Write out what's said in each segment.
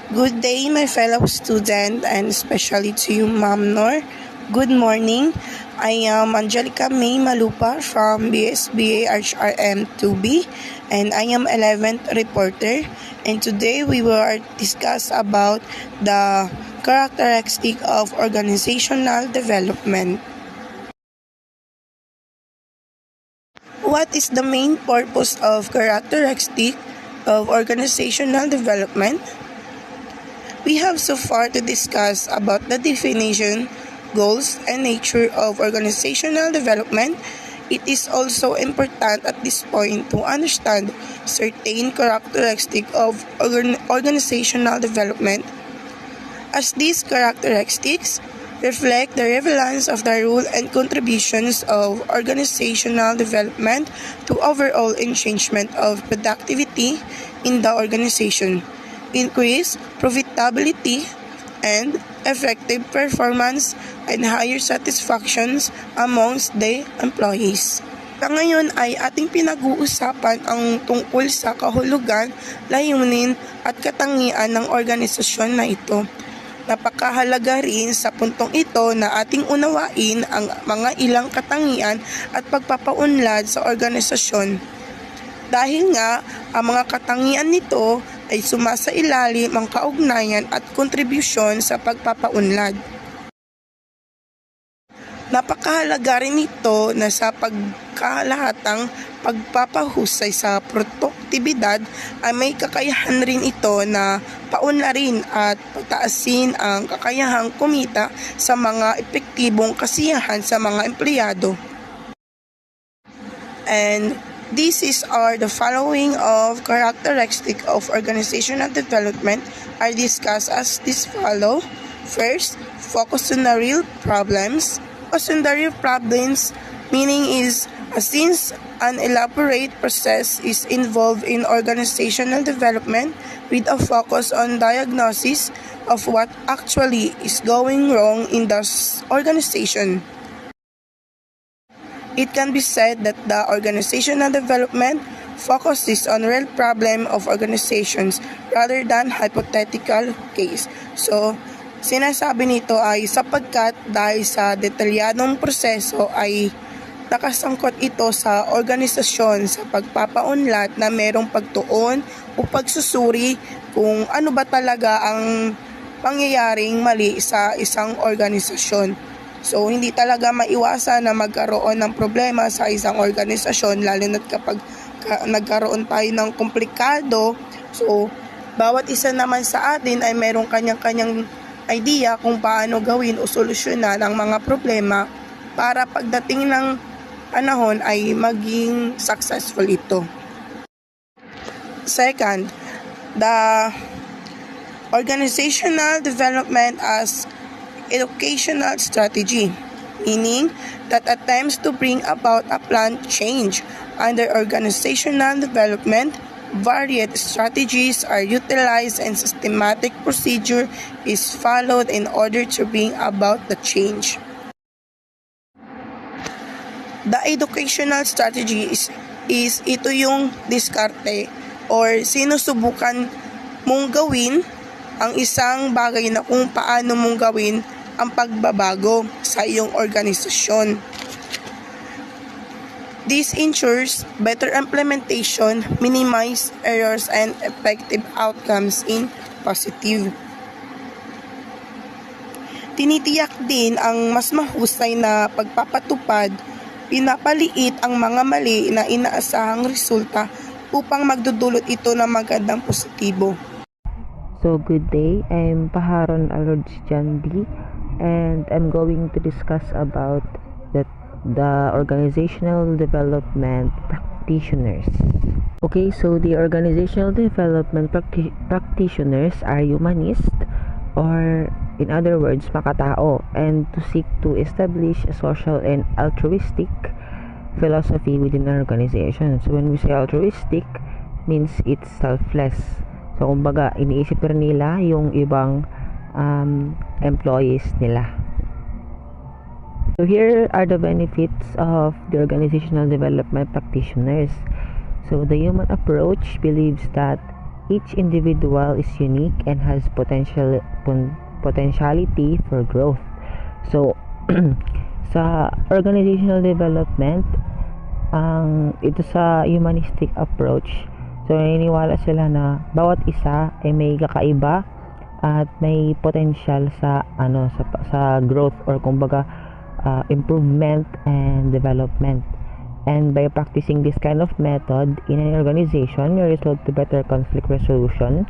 Good day, my fellow student, and especially to you, Ma'am Nor. Good morning. I am Angelica May Malupa from BSBA HRM 2B, and I am 11th reporter. And today we will discuss about the characteristic of organizational development. What is the main purpose of characteristic of organizational development? We have so far to discuss about the definition, goals, and nature of organizational development. It is also important at this point to understand certain characteristics of organizational development, as these characteristics reflect the relevance of the role and contributions of organizational development to overall enhancement of productivity in the organization, increase profitability, and effective performance and higher satisfactions amongst the employees. Ngayon ay ating pinag-uusapan ang tungkol sa kahulugan, layunin at katangian ng organisasyon na ito. Napakahalaga rin sa puntong ito na ating unawain ang mga ilang katangian at pagpapaunlad sa organisasyon. Dahil nga, ang mga katangian nito ay sumasailalim ang kaugnayan at kontribusyon sa pagpapaunlad. Napakahalaga rin ito na sa pagkalahatang pagpapahusay sa produktibidad ay may kakayahan rin ito na paunlarin at pataasin ang kakayahang kumita sa mga epektibong kasiyahan sa mga empleyado. And these are the following of characteristics of organizational development are discussed as this follow. First, focus on the real problems. Focus on the real problems meaning is since an elaborate process is involved in organizational development with a focus on diagnosis of what actually is going wrong in the organization. It can be said that the organizational development focuses on real problem of organizations rather than hypothetical case. So, sinasabi nito ay sapagkat dahil sa detalyadong proseso ay nakasangkot ito sa organisasyon sa pagpapaunlad na merong pagtuon o pagsusuri kung ano ba talaga ang pangyayaring mali sa isang organisasyon. So, hindi talaga maiwasan na magkaroon ng problema sa isang organisasyon, lalo na kapag nagkaroon tayo ng komplikado. So, bawat isa naman sa atin ay merong kanyang-kanyang idea kung paano gawin o solusyonan ang mga problema para pagdating ng panahon ay maging successful ito. Second, the organizational development as educational strategy, meaning that attempts to bring about a planned change. Under organizational development, varied strategies are utilized and systematic procedure is followed in order to bring about the change. The educational strategy is ito yung diskarte or sinusubukan mong gawin ang isang bagay na kung paano mong gawin ang pagbabago sa iyong organisasyon. This ensures better implementation, minimize errors, and effective outcomes in positive. Tinitiyak din ang mas mahusay na pagpapatupad, pinapaliit ang mga mali na inaasahang resulta upang magdudulot ito ng magandang positibo. So good day, I'm Paharon Alords Jandi, and I'm going to discuss about the organizational development practitioners. Okay, so the organizational development practitioners are humanists, or in other words, makatao, and to seek to establish a social and altruistic philosophy within an organization. So when we say altruistic, means it's selfless. So, kumbaga, iniisip rin nila yung ibang employees nila. So, here are the benefits of the organizational development practitioners. So, the human approach believes that Each individual is unique and has potentiality for growth. So, sa organizational development, ito sa humanistic approach, so naniniwala sila na bawat isa ay may kakaiba at may potential sa growth or kumbaga improvement and development. And by practicing this kind of method in an organization may result to better conflict resolution,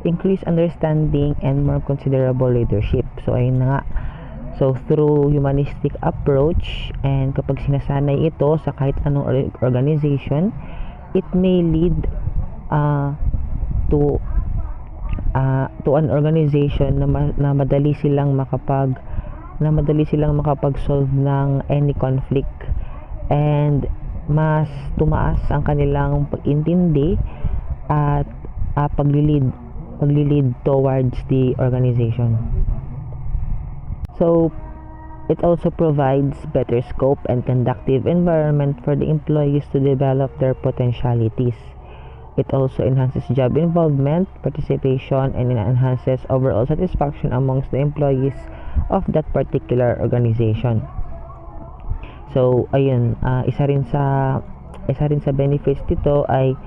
increased understanding, and more considerable leadership. So ayun na nga. So through humanistic approach, and kapag sinasanay ito sa kahit anong organization, it may lead to an organization na madali silang makapag-solve ng any conflict, and mas tumaas ang kanilang pag-intindi at paglilid towards the organization. So it also provides better scope and conducive environment for the employees to develop their potentialities. It also enhances job involvement, participation, and enhances overall satisfaction amongst the employees of that particular organization. So ayun, isa rin sa benefits dito ay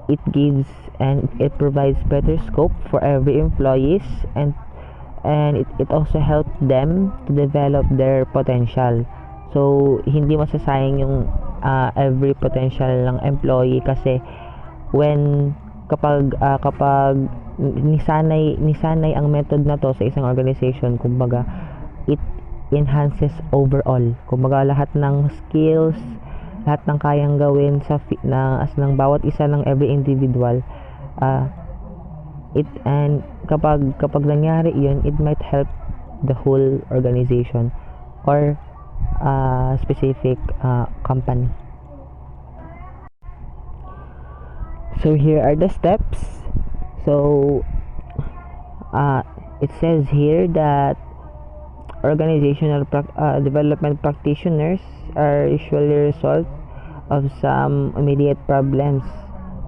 it gives and it provides better scope for every employees, and it also helps them to develop their potential. So hindi masasayang yung every potential ng employee, kasi kapag nisanay ang method na to sa isang organization, kumbaga it enhances overall, kumbaga lahat ng skills, lahat ng kayang gawin ng bawat isa ng every individual, and kapag nangyari yun, it might help the whole organization or specific company. So here are the steps. So it says here that organizational development practitioners are usually a result of some immediate problems.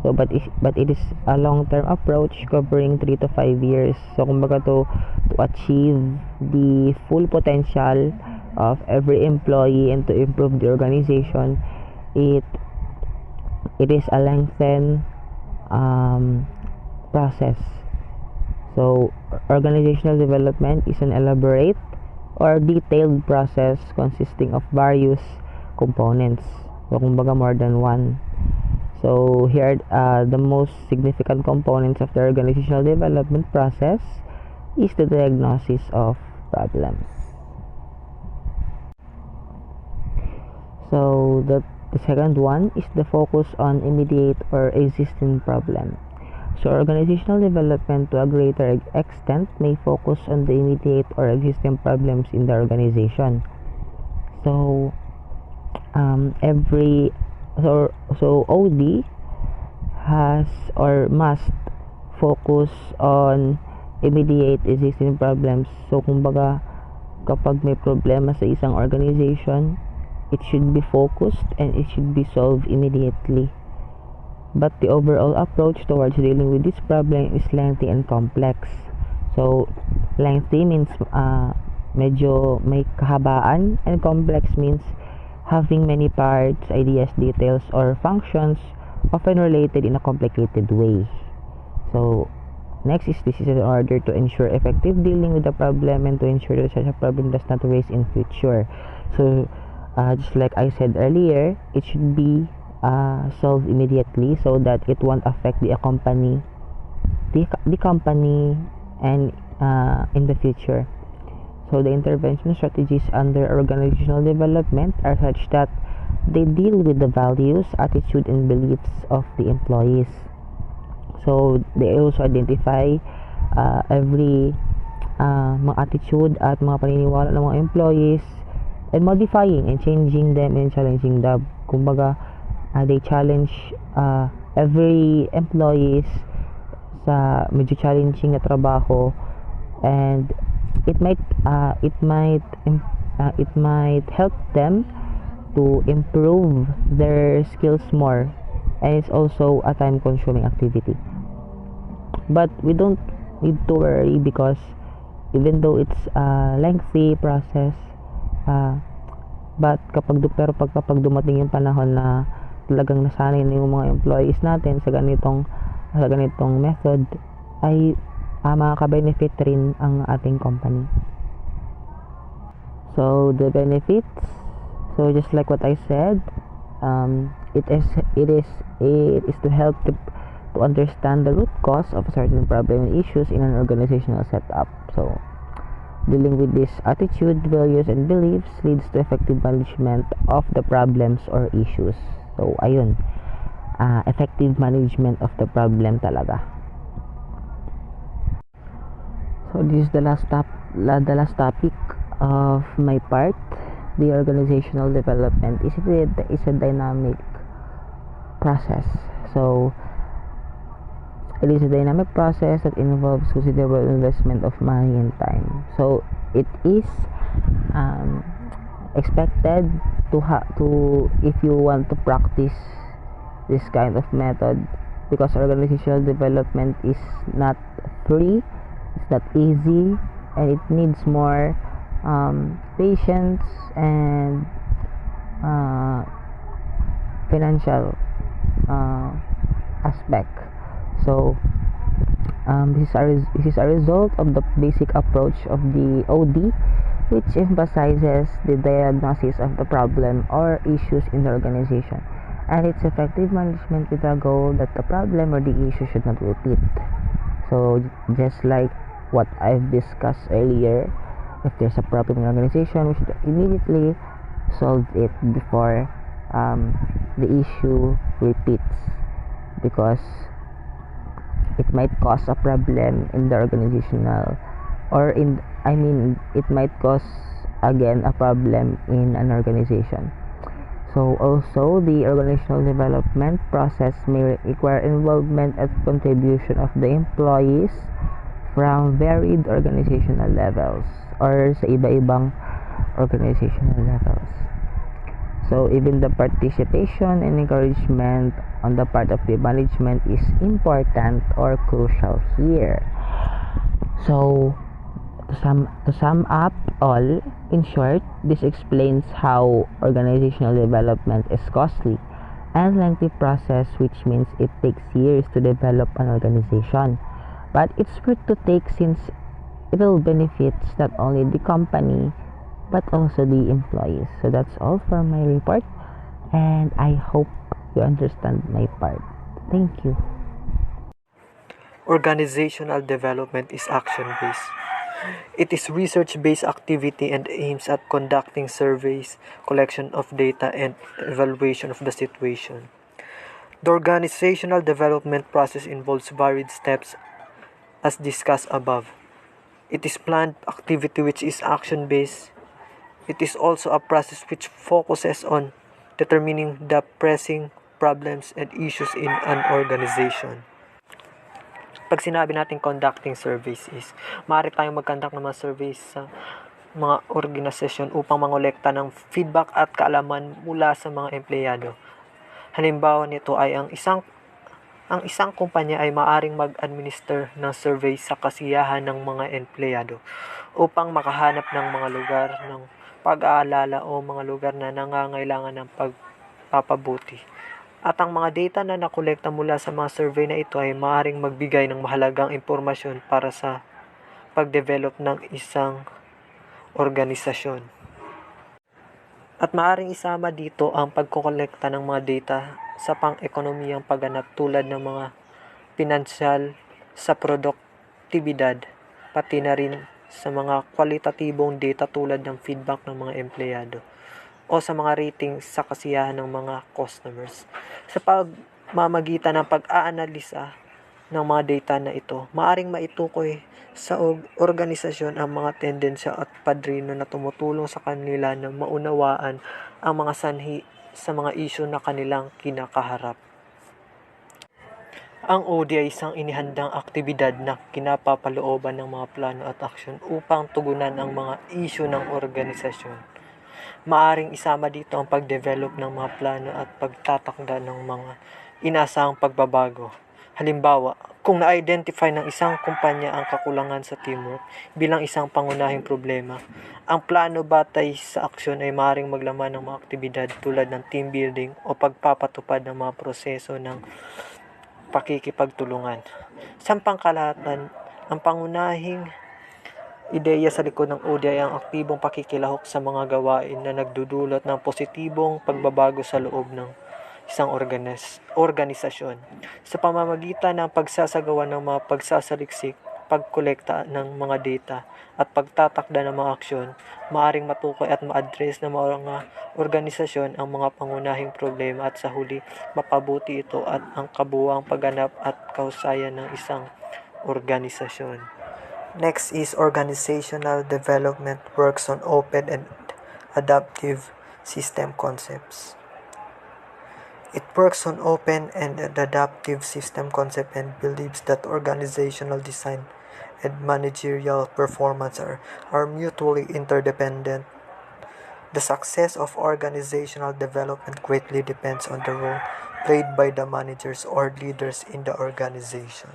So but it is a long-term approach covering 3 to 5 years. So kumbaga to achieve the full potential of every employee and to improve the organization, it is a lengthened process. So organizational development is an elaborate or detailed process consisting of various components. So kumbaga more than one. So here are the most significant components of the organizational development process is the diagnosis of problems. So the second one is the focus on immediate or existing problem. So organizational development to a greater extent may focus on the immediate or existing problems in the organization. So OD has or must focus on immediate existing problems. So kumbaga kapag may problema sa isang organization, it should be focused and it should be solved immediately. But the overall approach towards dealing with this problem is lengthy and complex. So lengthy means medyo may kahabaan, and complex means having many parts, ideas, details, or functions often related in a complicated way. So next is this is in order to ensure effective dealing with the problem and to ensure that such a problem does not arise in future. So just like I said earlier, it should be solved immediately so that it won't affect the company and in the future. So the intervention strategies under organizational development are such that they deal with the values, attitude, and beliefs of the employees. So they also identify every mga attitude at mga paniniwala ng mga employees, and modifying and changing them and challenging them. Kumbaga they challenge every employees sa medyo challenging na trabaho, and it might help them to improve their skills more and it's also a time-consuming activity. But we don't need to worry because even though it's a lengthy process, kapag dumating yung panahon na talagang nasanay na yung mga employees natin sa ganitong method, ay makaka-benefit rin ang ating company. So the benefits, so just like what I said, it is to help to understand the root cause of a certain problem and issues in an organizational setup. So dealing with this attitude, values, and beliefs leads to effective management of the problems or issues. So ayun, effective management of the problem talaga. So this is the last topic of my part. The organizational development is a dynamic process. So it is a dynamic process that involves considerable investment of money and time. So it is expected to if you want to practice this kind of method, because organizational development is not free, it's not easy, and it needs more patience and financial aspect. So this is a result of the basic approach of the OD, which emphasizes the diagnosis of the problem or issues in the organization and its effective management with the goal that the problem or the issue should not repeat. So just like what I've discussed earlier, if there's a problem in the organization, we should immediately solve it before the issue repeats, because it might cause a problem in the organizational it might cause again a problem in an organization. So also the organizational development process may require involvement and contribution of the employees from varied organizational levels or sa iba-ibang organizational levels. So even the participation and encouragement on the part of the management is important or crucial here. So to sum up all, in short, this explains how organizational development is costly and lengthy process, which means it takes years to develop an organization. But it's worth to take since it will benefit not only the company but also the employees. So that's all for my report, and I hope you understand my part. Thank you. Organizational development is action-based. It is research-based activity and aims at conducting surveys, collection of data, and evaluation of the situation. The organizational development process involves varied steps as discussed above. It is planned activity which is action-based. It is also a process which focuses on determining the pressing problems and issues in an organization. Pag sinabi natin conducting surveys is, maaari tayong mag-conduct ng mga surveys sa mga organisasyon upang mangolekta ng feedback at kaalaman mula sa mga empleyado. Halimbawa nito ay ang isang kumpanya ay maaring mag-administer ng survey sa kasiyahan ng mga empleyado upang makahanap ng mga lugar ng pag-aalala o mga lugar na nangangailangan ng pagpapabuti. At ang mga data na nakolekta mula sa mga survey na ito ay maaaring magbigay ng mahalagang impormasyon para sa pag-develop ng isang organisasyon. At maaaring isama dito ang pagkokolekta ng mga data sa pang-ekonomiyang pagganap tulad ng mga pinansyal sa produktibidad, pati na rin sa mga kwalitatibong data tulad ng feedback ng mga empleyado o sa mga ratings sa kasiyahan ng mga customers. Sa pagmamagitan ng pag-aanalisa ng mga data na ito, maaring maitukoy sa organisasyon ang mga tendensya at padrino na tumutulong sa kanila na maunawaan ang mga sanhi sa mga issue na kanilang kinakaharap. Ang OD ay isang inihandang aktibidad na kinapapalooban ng mga plano at aksyon upang tugunan ang mga issue ng organisasyon. Maaring isama dito ang pag-develop ng mga plano at pagtatakda ng mga inaasahang pagbabago. Halimbawa, kung na-identify ng isang kumpanya ang kakulangan sa teamwork bilang isang pangunahing problema, ang plano batay sa aksyon ay maaaring maglaman ng mga aktibidad tulad ng team building o pagpapatupad ng mga proseso ng pakikipagtulungan. Sa pangkalahatan, ang pangunahing ideya sa likod ng ODA ay ang aktibong pakikilahok sa mga gawain na nagdudulot ng positibong pagbabago sa loob ng isang organisasyon sa pamamagitan ng pagsasagawa ng mga pagsasaliksik, pagkolekta ng mga data at pagtatakda ng mga aksyon, maaaring matukoy at ma-address ng mga organisasyon ang mga pangunahing problema at sa huli mapabuti ito at ang kabuuang pagganap at kahusayan ng isang organisasyon. Next is organizational development works on open and adaptive system concepts. It works on open and adaptive system concept and believes that organizational design and managerial performance are mutually interdependent. The success of organizational development greatly depends on the role played by the managers or leaders in the organization.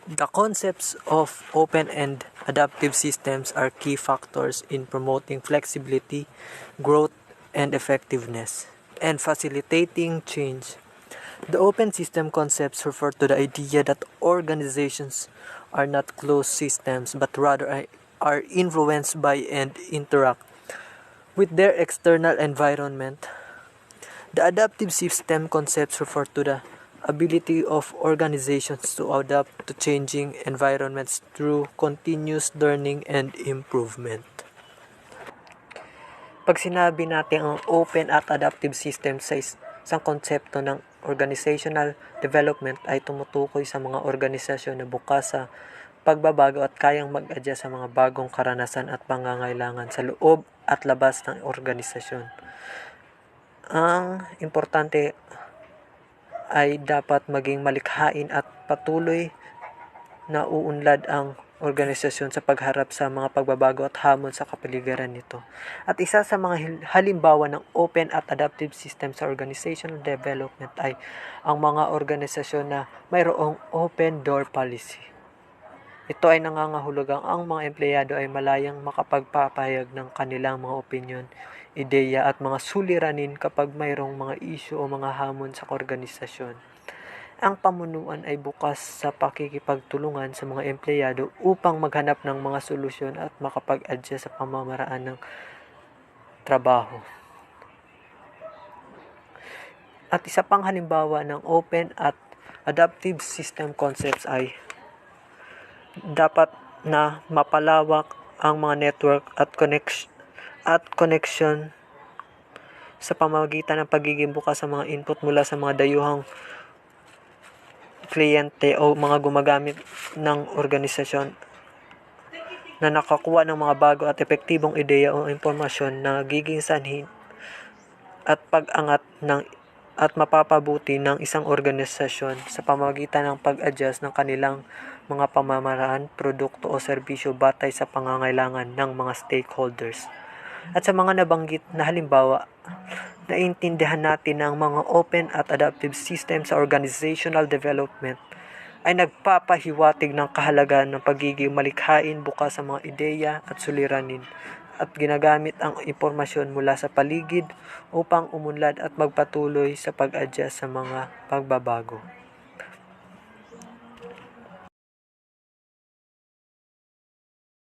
The concepts of open and adaptive systems are key factors in promoting flexibility, growth, and effectiveness, and facilitating change. The open system concepts refer to the idea that organizations are not closed systems but rather are influenced by and interact with their external environment. The adaptive system concepts refer to the ability of organizations to adapt to changing environments through continuous learning and improvement. Pag sinabi natin ang open at adaptive system sa isang konsepto ng organizational development ay tumutukoy sa mga organisasyon na bukas sa pagbabago at kayang mag-adjust sa mga bagong karanasan at pangangailangan sa loob at labas ng organisasyon. Ang importante ay dapat maging malikhain at patuloy na uunlad ang organisasyon sa pagharap sa mga pagbabago at hamon sa kapaligiran nito. At isa sa mga halimbawa ng open at adaptive system sa organizational development ay ang mga organisasyon na mayroong open door policy. Ito ay nangangahulugang ang mga empleyado ay malayang makapagpapahayag ng kanilang mga opinyon, ideya at mga suliranin kapag mayroong mga isyu o mga hamon sa organisasyon. Ang pamunuan ay bukas sa pakikipagtulungan sa mga empleyado upang maghanap ng mga solusyon at makapag-adjust sa pamamaraan ng trabaho. At isa pang halimbawa ng open at adaptive system concepts ay dapat na mapalawak ang mga network at connection sa pamamagitan ng pagiging bukas sa mga input mula sa mga dayuhang kliyente o mga gumagamit ng organisasyon na nakakuha ng mga bago at epektibong ideya o impormasyon na nagiging sanhi at pag-angat ng at mapapabuti ng isang organisasyon sa pamamagitan ng pag-adjust ng kanilang mga pamamaraan, produkto o serbisyo batay sa pangangailangan ng mga stakeholders. At sa mga nabanggit na halimbawa, naintindihan natin na ang mga open at adaptive system sa organizational development ay nagpapahiwatig ng kahalagahan ng pagiging malikhain bukas sa mga ideya at suliranin at ginagamit ang impormasyon mula sa paligid upang umunlad at magpatuloy sa pag-adjust sa mga pagbabago.